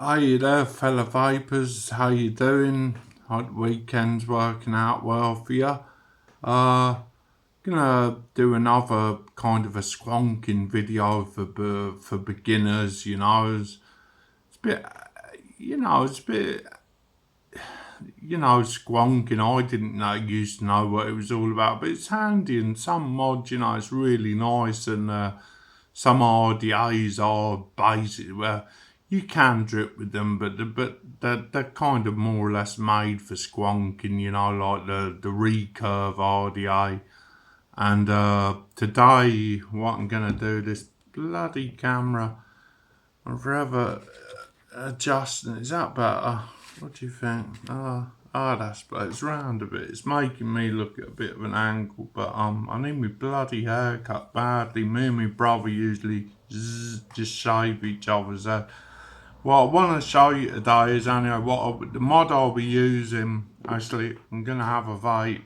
Hey there, fellow vapors. How you doing? Hope the weekend's working out well for you. Uh, gonna do another kind of a squonking video for beginners. It's a bit, it's a bit, squonking. I didn't know used to know what it was all about, but it's handy and some mods. It's really nice and some RDAs are basic. Well, you can drip with them, but they're kind of more or less made for squonking. Like the recurve RDA. And today, what I'm gonna do, this bloody camera, I'm forever adjusting. Is that better? What do you think? That's better. It's round a bit. It's making me look at a bit of an angle, but I need my bloody haircut badly. Me and my brother usually just shave each other's head. What I want to show you today is anyway the mod I'll be using. Actually, I'm gonna have a vape.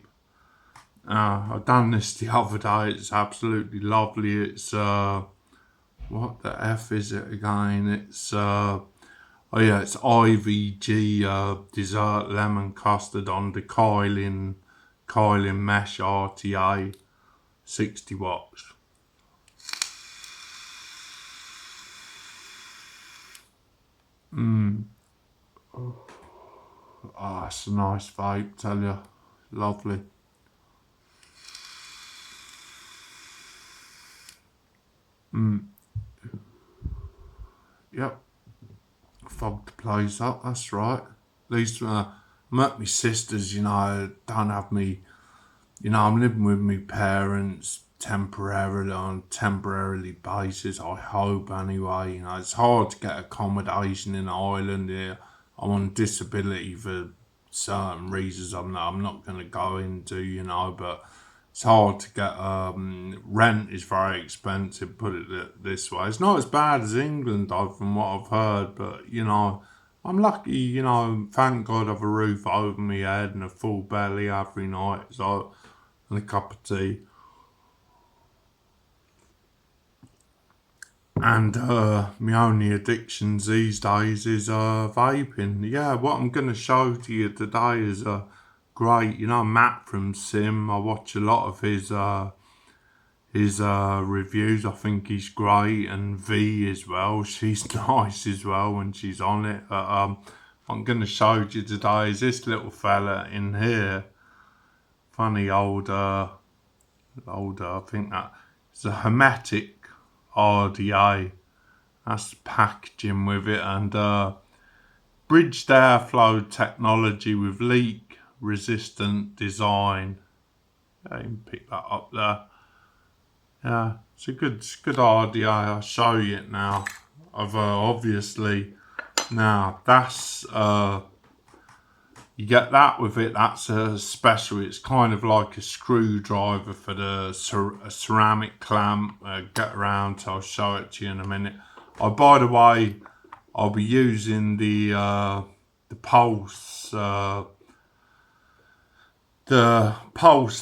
I've done this the other day. It's absolutely lovely. It's what the F is it again? It's oh yeah, it's IVG dessert lemon custard on the Coil mesh RTA 60 watts. It's a nice vape, tell you. Lovely. Yep. Fogged the place up, that's right. At least I'm at my sister's, don't have me, I'm living with my parents temporarily on temporarily basis, I hope anyway. It's hard to get accommodation in Ireland here. I'm on disability for certain reasons I'm not going to go into, but it's hard to get rent is very expensive, put it this way. It's not as bad as England though, from what I've heard, but I'm lucky, thank God I've a roof over my head and a full belly every night, so and a cup of tea. And my only addictions these days is vaping. Yeah, what I'm gonna show to you today is great. Matt from Sim. I watch a lot of his reviews. I think he's great, and V as well. She's nice as well when she's on it. But I'm gonna show you today is this little fella in here. Funny older. I think that it's a Hermetic RDA. That's the packaging with it, and bridged airflow technology with leak resistant design. Yeah, you can pick that up there. Yeah, it's a good RDA. I'll show you it now. I've obviously now that's you get that with it. That's a special. It's kind of like a screwdriver for the ceramic clamp. Get around. I'll show it to you in a minute. Oh, by the way, I'll be using the Pulse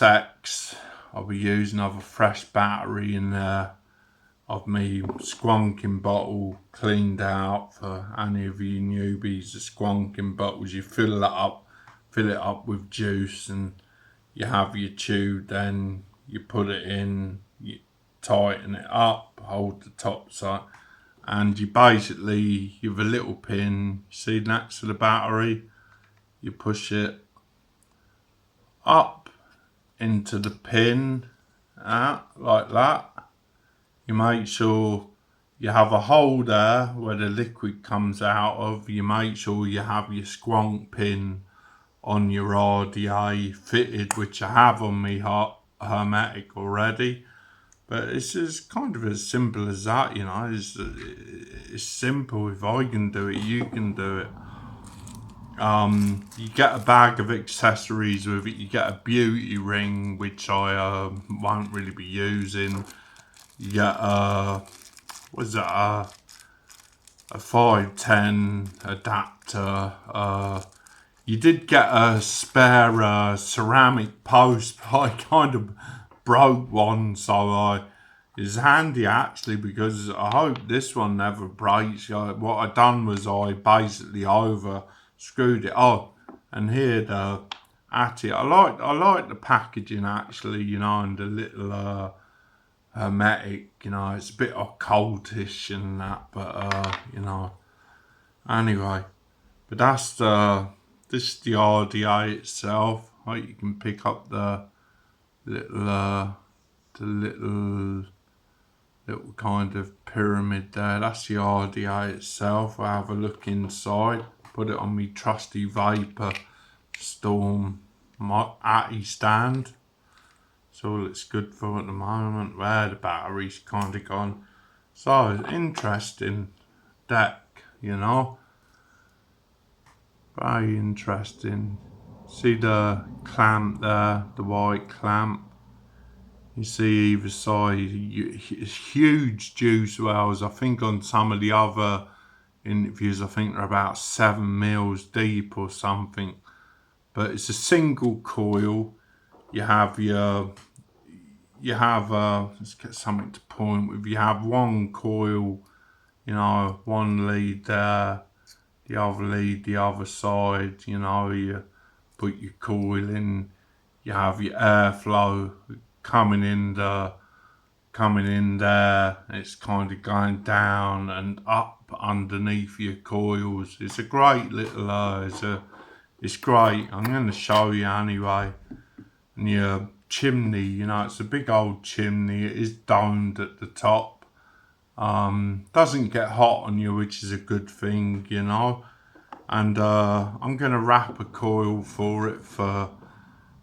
X. I'll be using a fresh battery in there of me squonking bottle cleaned out for any of you newbies. The squonking bottles, you fill it up with juice, and you have your tube. Then you put it in, you tighten it up, hold the top side, and you basically you have a little pin. See next to the battery, you push it up into the pin, like that. You make sure you have a hole there where the liquid comes out of. You make sure you have your squonk pin on your RDA fitted, which I have on me Hermetic already. But it's just kind of as simple as that, It's simple. If I can do it, you can do it. You get a bag of accessories with it. You get a beauty ring, which I won't really be using. You get what's that? A 510 adapter. You did get a spare ceramic post, but I kind of broke one, so is handy actually, because I hope this one never breaks. What I done was I basically over screwed it on, and here the it. I like the packaging actually, you know, and the little Hermetic, you know, it's a bit occultish and that, but you know, anyway. But that's this is the RDA itself. Like, you can pick up the little little kind of pyramid there. That's the RDA itself. I'll have a look inside. Put it on me trusty Vapor Storm Atty stand. That's all it's good for at the moment. Where the battery's kind of gone. So, interesting deck, you know. Very interesting. See the clamp there, the white clamp. You see either side, huge juice wells. I think on some of the other interviews, I think they're about 7 mils deep or something. But it's a single coil. You have let's get something to point with. You have one coil, you know, one lead there, the other lead the other side, you know, you put your coil in, you have your airflow coming in there, it's kind of going down and up underneath your coils. It's a great little it's great. I'm going to show you anyway. And your chimney, you know, it's a big old chimney. It is domed at the top. Doesn't get hot on you, which is a good thing, you know. And I'm going to wrap a coil for it for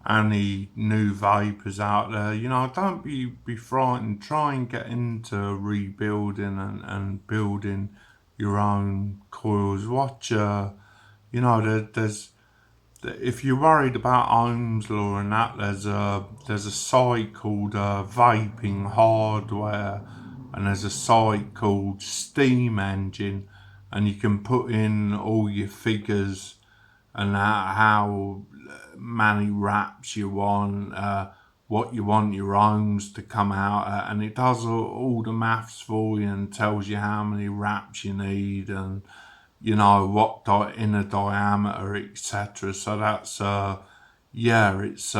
any new vapors out there. You know, don't be frightened. Try and get into rebuilding and building your own coils. Watch, you know, there's if you're worried about Ohm's law and that, there's a site called Vaping Hardware, and there's a site called Steam Engine, and you can put in all your figures and how many wraps you want, what you want your ohms to come out at, and it does all the maths for you and tells you how many wraps you need and, you know, what inner diameter, etc. So that's yeah, it's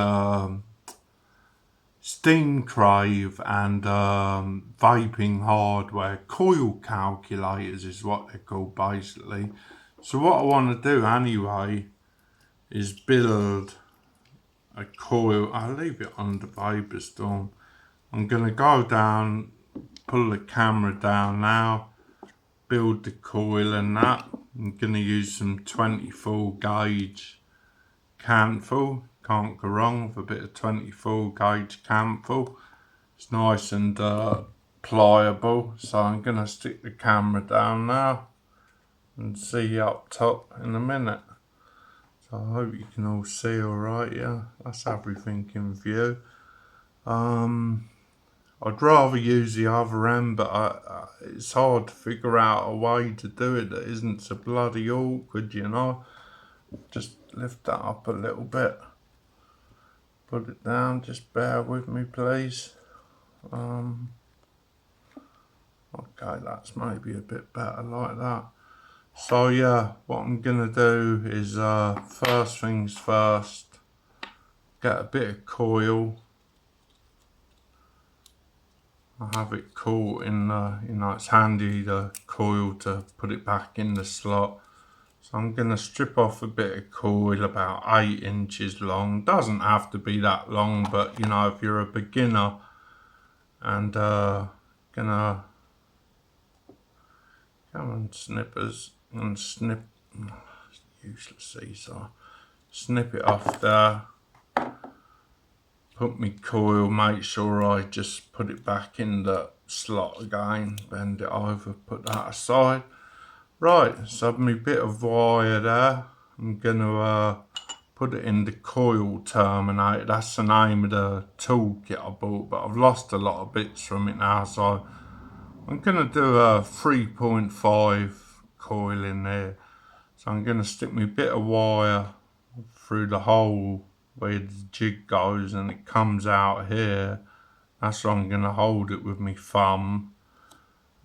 Steam Crave and Vaping Hardware. Coil calculators is what they're called basically. So what I want to do anyway is build a coil. I'll leave it on the Vapor Storm. I'm going to go down, pull the camera down now, build the coil and that. I'm going to use some 24 gauge canthal. Can't go wrong with a bit of 24 gauge canthal. It's nice and pliable. So I'm going to stick the camera down now and see you up top in a minute. So I hope you can all see alright, yeah. That's everything in view. I'd rather use the other end, but it's hard to figure out a way to do it that isn't so bloody awkward, you know. Just lift that up a little bit. Put it down, just bear with me please. Okay, that's maybe a bit better like that. So yeah, what I'm gonna do is first things first, get a bit of coil. I have it caught in you know, it's handy, the coil, to put it back in the slot. So I'm gonna strip off a bit of coil about 8 inches long. Doesn't have to be that long, but you know, if you're a beginner and gonna come on snippers and snip, useless scissor, snip it off there, put me coil, make sure I just put it back in the slot again, bend it over, put that aside. Right, so my bit of wire there, I'm gonna put it in the coil terminator. That's the name of the toolkit I bought, but I've lost a lot of bits from it now, so I'm gonna do a 3.5 coil in there. So I'm gonna stick my bit of wire through the hole where the jig goes, and it comes out here That's why I'm going to hold it with my thumb.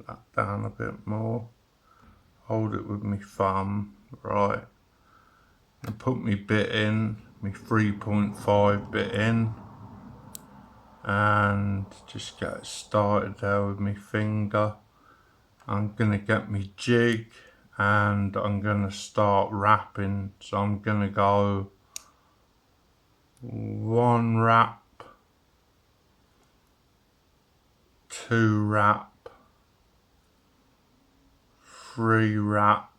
That down a bit more. Hold it with my thumb, right. And put my bit in, my 3.5 bit in. And just get it started there with my finger. I'm going to get my jig and I'm going to start wrapping. So I'm going to go 1 wrap, 2 wrap, 3 wrap,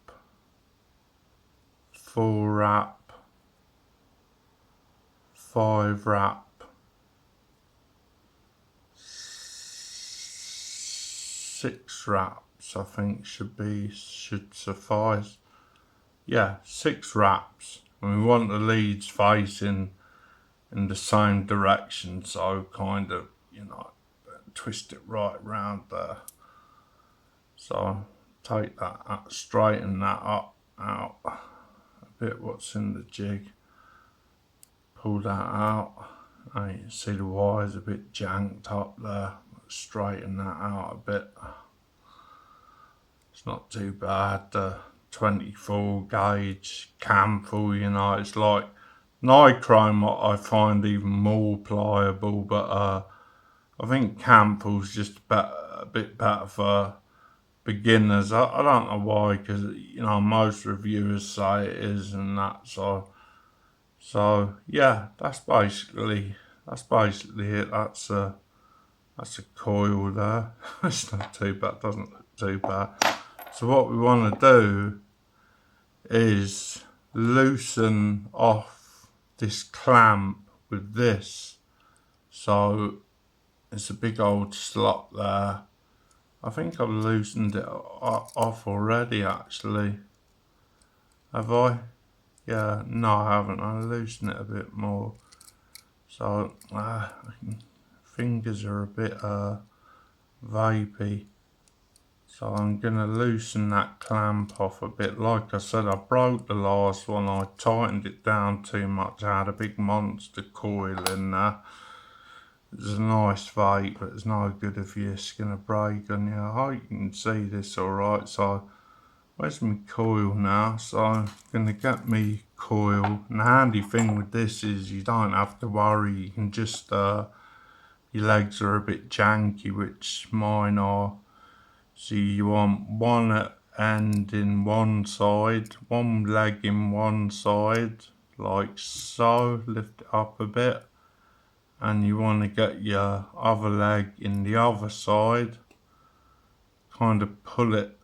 4 wrap, 5 wrap, 6 wraps I think should suffice. Yeah, 6 wraps. And we want the leads facing in the same direction, so kind of, you know, twist it right round there. So take that, straighten that up out a bit, what's in the jig, pull that out. And you can see the wire's a bit janked up there. Straighten that out a bit. It's not too bad. The 24 gauge camphor, you know, it's like nichrome I find even more pliable, but I think camphor's just a bit better for beginners. I don't know why, because you know most reviewers say it is and that. So yeah, that's basically it. That's a coil there. It's not too bad. Doesn't look too bad. So what we want to do is loosen off this clamp with this. So it's a big old slot there. I think I've loosened it off already actually. Have I? Yeah, no I haven't. I'll loosen it a bit more. So fingers are a bit vapey. So I'm going to loosen that clamp off a bit. Like I said, I broke the last one. I tightened it down too much. I had a big monster coil in there. It's a nice vape, but it's no good if your skin to break on you. I hope you can see this alright. So where's my coil now? So I'm going to get me coil. And the handy thing with this is you don't have to worry. You can just, your legs are a bit janky, which mine are. So you want one end in one side, one leg in one side, like so, lift it up a bit. And you want to get your other leg in the other side, kind of pull it,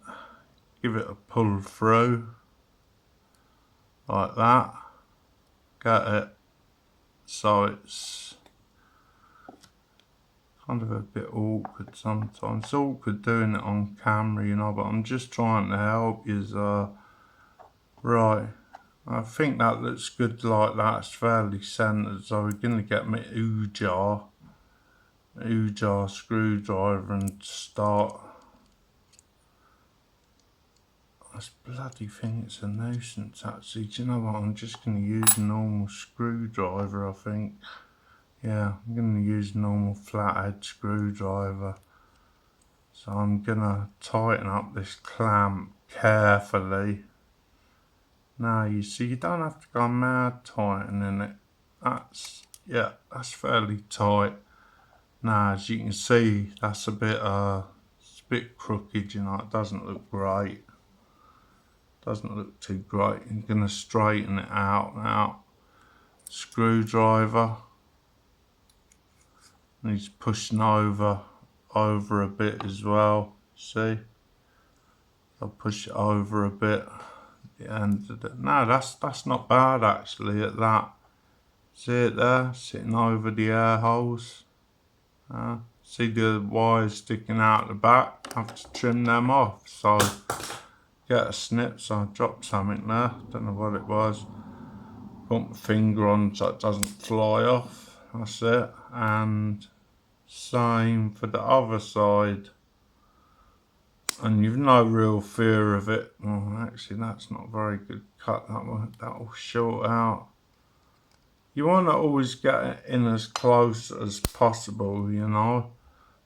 give it a pull through, like that, get it, so it's kind of a bit awkward sometimes. It's awkward doing it on camera, you know, but I'm just trying to help you. Right, I think that looks good like that. It's fairly centered, so we're going to get my Ujar screwdriver and start. This bloody thing, it's a nuisance actually. Do you know what, I'm just going to use a normal screwdriver I think. Yeah, I'm going to use a normal flathead screwdriver. So I'm going to tighten up this clamp carefully. Now you see, you don't have to go mad tightening it. That's fairly tight. Now as you can see, that's a bit it's a bit crooked, you know, it doesn't look great. Doesn't look too great. I'm going to straighten it out now. Screwdriver. Needs pushing over a bit as well. See? I'll push it over a bit. And no, that's not bad actually at that. See it there? Sitting over the air holes. See the wires sticking out the back? I have to trim them off. So get a snip. So I dropped something there. Don't know what it was. Put my finger on so it doesn't fly off. That's it. And same for the other side. And you've no real fear of it. Well, actually, that's not a very good cut. That will short out. you want to always get it in as close as possible, you know,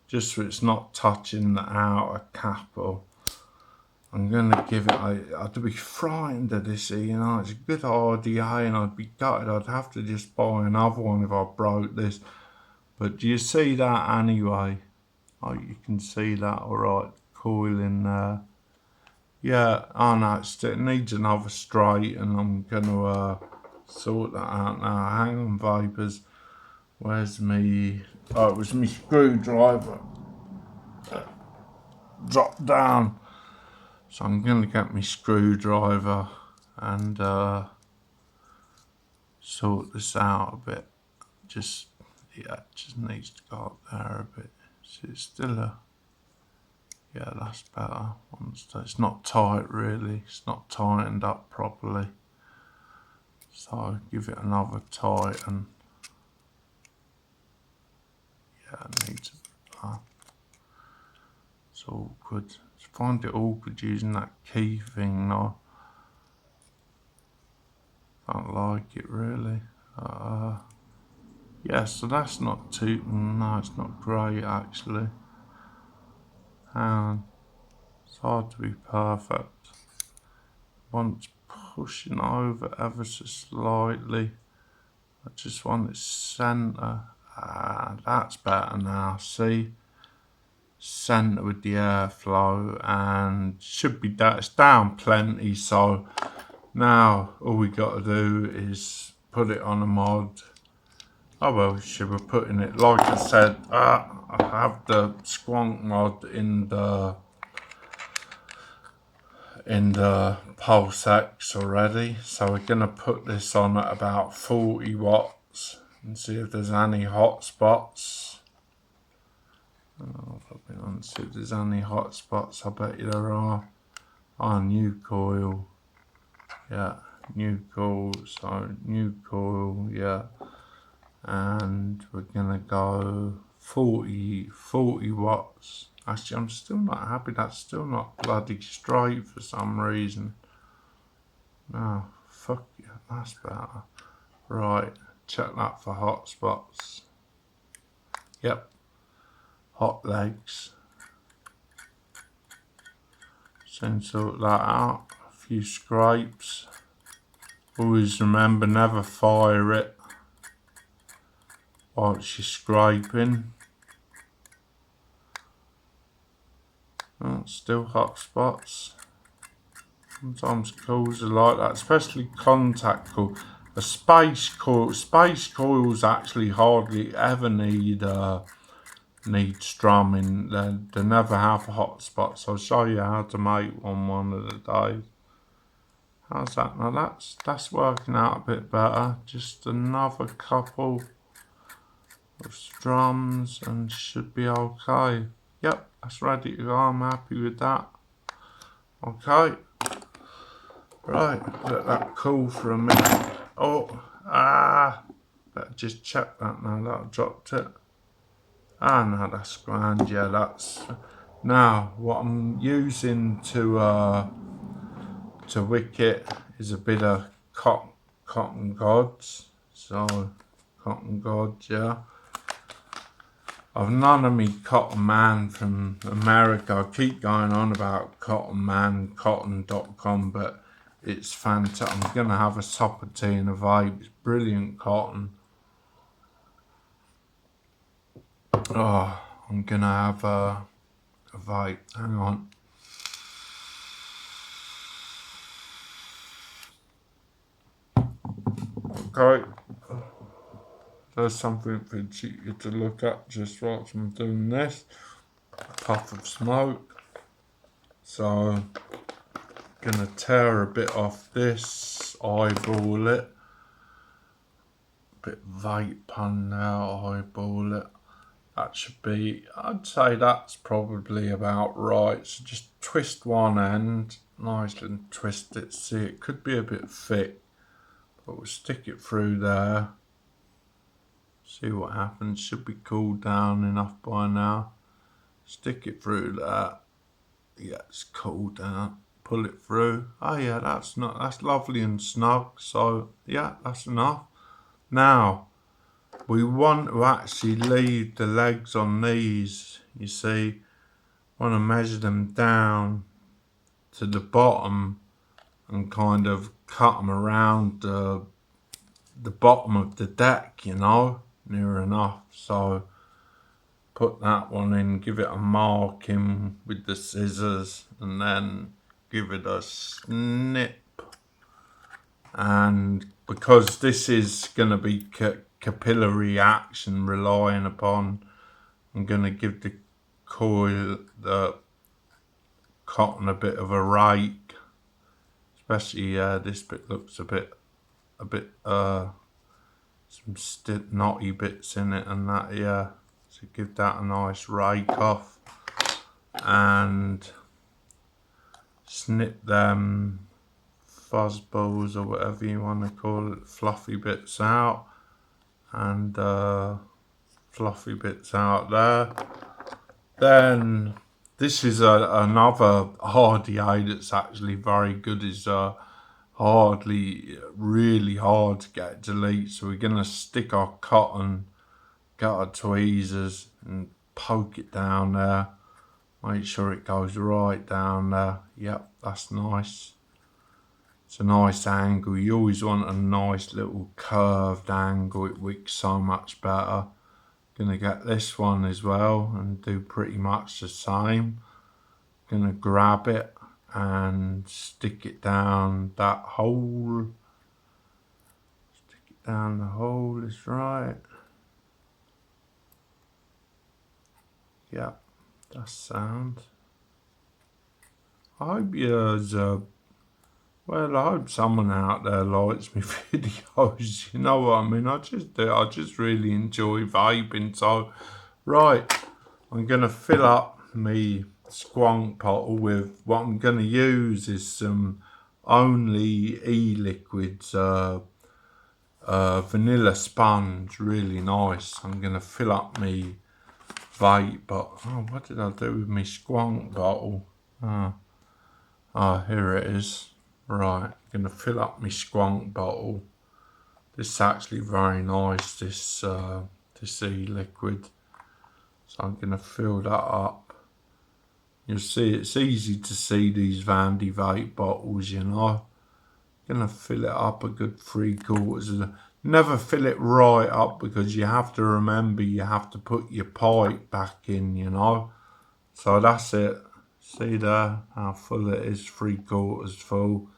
just so it's not touching the outer cap. Or I'm going to give it, I'd be frightened of this, you know, it's a good RDA and I'd be gutted. I'd have to just buy another one if I broke this. But do you see that anyway? Oh, you can see that alright, coil in there. Yeah, oh no, it needs another straight and I'm going to sort that out now. Hang on, vapors. Where's me? Oh, it was my screwdriver. Dropped down. So I'm going to get my screwdriver and sort this out a bit. Just, yeah, it just needs to go up there a bit. So it's still a, yeah, that's better. It's not tight really. It's not tightened up properly. So give it another tighten. Yeah, it needs a bit. It's awkward. I find it awkward using that key thing though. Don't like it really. Yeah, so that's not too, no, it's not great actually. And it's hard to be perfect. Once pushing over ever so slightly, I just want it centre. That's better now, see? Centre with the airflow and should be that, it's down plenty, so now all we got to do is put it on a mod. Oh well, should be putting it, like I said, I have the squonk mod in the Pulse X already, so we're gonna put this on at about 40 watts and see if there's any hot spots. See if there's any hot spots. I bet you there are. Oh, new coil. Yeah, new coil. So new coil. Yeah, and we're gonna go 40 watts. Actually, I'm still not happy. That's still not bloody straight for some reason. No, fuck yeah, that's better. Right, check that for hot spots. Yep, hot legs. Soon sort that out. A few scrapes. Always remember, never fire it whilst you're scraping. Oh, still hot spots. Sometimes coils are like that, especially contact coil. A space coils actually hardly ever need strumming. They never have hot spots. I'll show you how to make one of the days. How's that? Now that's working out a bit better. Just another couple of strums and should be okay. Yep, that's ready to go. I'm happy with that. Okay. Right, let that cool for a minute. Oh, better just check that now. That dropped it. No, that's grand. Yeah, that's. Now, what I'm using to wick it is a bit of cotton gods. So, cotton gods, yeah. I've none of me Cotton Man from America. I keep going on about Cotton Man, cotton.com, but it's fantastic. I'm going to have a sup of tea and a vape. It's brilliant cotton. Oh, I'm going to have a vape. Hang on. Okay. There's something for you to look at just whilst I'm doing this. A puff of smoke. So, gonna tear a bit off this, eyeball it. Bit vape on there, eyeball it. That should be, I'd say that's probably about right. So just twist one end, nicely and twist it. See, it could be a bit thick, but we'll stick it through there. See what happens. Should be cooled down enough by now. Stick it through there. Yeah, it's cooled down. Pull it through. Oh yeah, that's lovely and snug. So yeah, that's enough. Now, we want to actually leave the legs on these, you see, want to measure them down to the bottom and kind of cut them around the bottom of the deck, you know, near enough. So put that one in, give it a marking with the scissors, and then give it a snip. And because this is going to be capillary action relying upon, I'm going to give the coil, the cotton, a bit of a rake. Especially this bit looks a bit some knotty bits in it and that, yeah. So give that a nice rake off and snip them fuzz balls or whatever you want to call it, fluffy bits out, and fluffy bits out there. Then this is another RDA that's actually very good. Is really hard to get delete. So we're gonna stick our cotton, get our tweezers and poke it down there. Make sure it goes right down there. Yep, that's nice. It's a nice angle. You always want a nice little curved angle. It wicks so much better. Gonna get this one as well and do pretty much the same. Gonna grab it and stick it down that hole. Stick it down the hole is right. Yep, that's sound. I hope well, I hope someone out there likes my videos. You know what I mean? I just really enjoy vaping. So, right, I'm gonna fill up me squonk bottle with what I'm gonna use is some only e-liquids, vanilla sponge, really nice. I'm gonna fill up me vape, but oh, what did I do with me squonk bottle? Oh, here it is. Right, I'm gonna fill up my squonk bottle. This is actually very nice, this e-liquid. So I'm gonna fill that up. You'll see it's easy to see these Vandy vape bottles, you know. Gonna fill it up a good 3/4. Never fill it right up because you have to remember you have to put your pipe back in, you know. So that's it. See there how full it is, 3/4 full.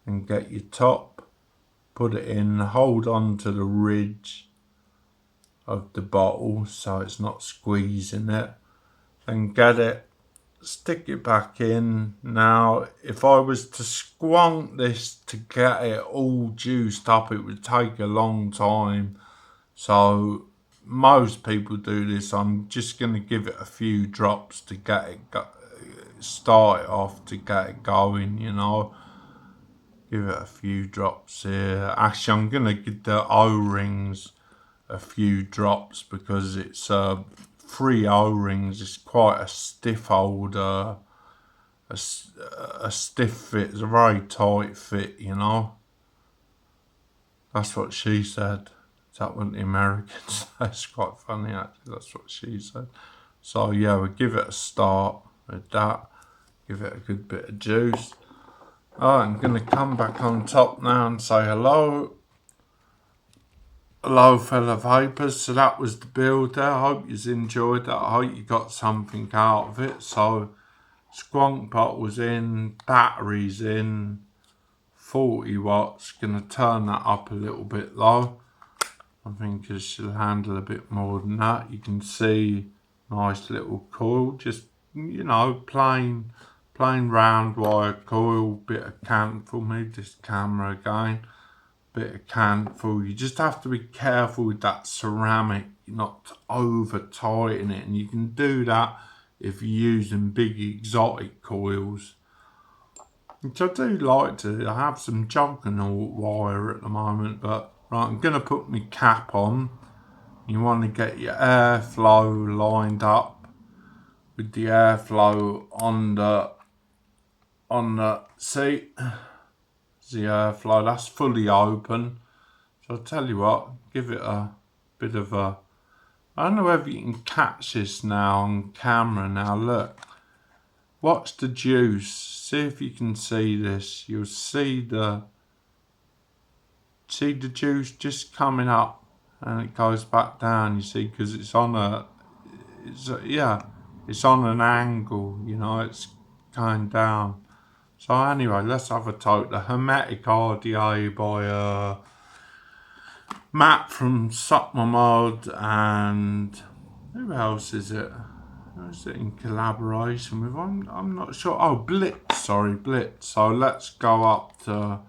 And get your top, put it in, hold on to the ridge of the bottle so it's not squeezing it. Then get it, stick it back in. Now, if I was to squonk this to get it all juiced up, it would take a long time. So most people do this. I'm just going to give it a few drops to get it start it off, to get it going, you know. Give it a few drops here. Actually, I'm going to give the O-rings a few drops because it's 3 O-rings. It's quite a stiff old, a stiff fit. It's a very tight fit, you know. That's what she said. Is that what the Americans say? It's quite funny, actually. That's what she said. So, yeah, we'll give it a start with that. Give it a good bit of juice. I'm going to come back on top now and say hello. Hello, fellow vapors. So that was the build there. I hope you enjoyed that. I hope you got something out of it. So, squonk pot was in, batteries in, 40 watts. Going to turn that up a little bit low. I think it should handle a bit more than that. You can see nice little coil, just, you know, plain round wire coil, bit of cantful. Move this camera again, bit of cantful. You just have to be careful with that ceramic, not to over tighten it, and you can do that if you're using big exotic coils, which I do like to. I have some juggernaut wire at the moment, but right, I'm gonna put my cap on. You want to get your airflow lined up with the airflow on the seat. The airflow, that's fully open. So I'll tell you what, give it a bit of a... I don't know whether you can catch this now on camera. Now look, watch the juice. See if you can see this. You'll see the juice just coming up, and it goes back down. You see, because it's on it's on an angle. You know, it's going down. So anyway, let's have a toke. The Hermetic RDA by Matt from Supma Mod, and who else is it? Who is it in collaboration with? I'm not sure. Oh, Blitz. Sorry, Blitz. So let's go up to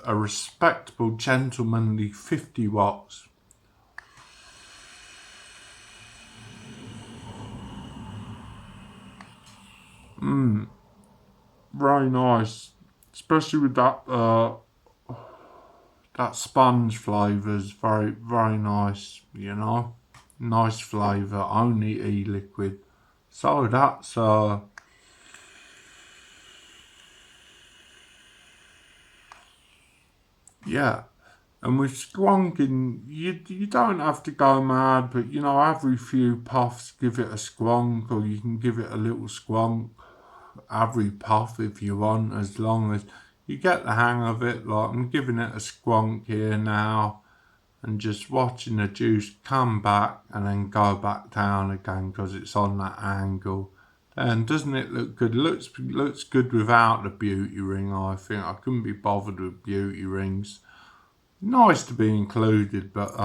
a respectable, gentlemanly 50 watts. Very nice, especially with that that sponge flavour is very, very nice, you know. Nice flavour, only e-liquid. So that's yeah. And with squonking, you don't have to go mad, but you know, every few puffs give it a squonk, or you can give it a little squonk every puff if you want, as long as you get the hang of it. Like I'm giving it a squonk here now, and just watching the juice come back and then go back down again because it's on that angle. And doesn't it look good? Looks good without the beauty ring, I think. I couldn't be bothered with beauty rings. Nice to be included, but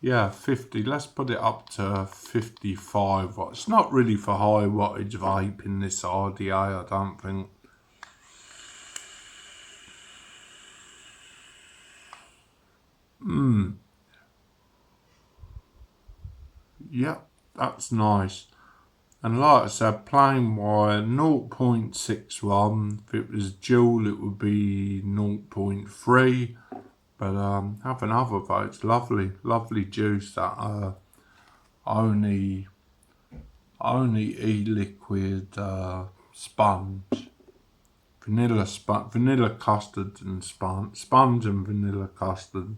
yeah, 50. Let's put it up to 55 watts. It's not really for high wattage vaping, this RDA, I don't think. Yep, that's nice. And like I said, plain wire, 0.61. If it was dual, it would be 0.3. But have another vote. Lovely, lovely juice. That only e-liquid sponge, vanilla custard and sponge and vanilla custard.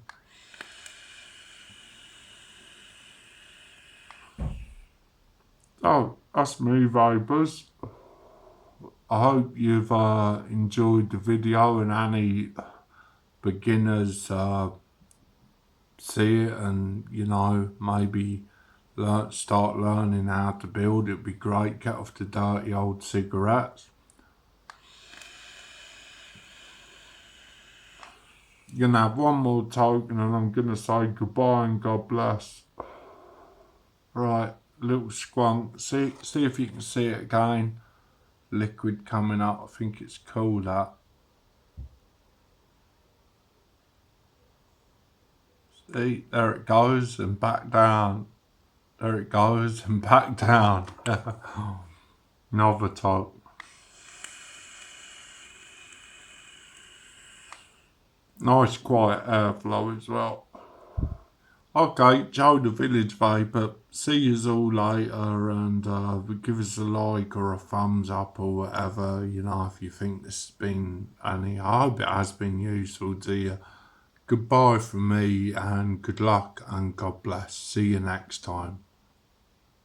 Oh, that's me, vapors. I hope you've enjoyed the video, and any beginners see it and, you know, maybe start learning how to build. It'd be great. Get off the dirty old cigarettes. Gonna have one more token and I'm gonna say goodbye and God bless. Right, little squonk. See if you can see it again. Liquid coming up. I think it's cool, that. See, there it goes and back down. There it goes and back down. Another top. Nice quiet airflow as well. Okay, Joe the Village Vapor. See yous all later, and give us a like or a thumbs up or whatever, you know, if you think this has been any. I hope it has been useful to you. Goodbye from me, and good luck and God bless. See you next time.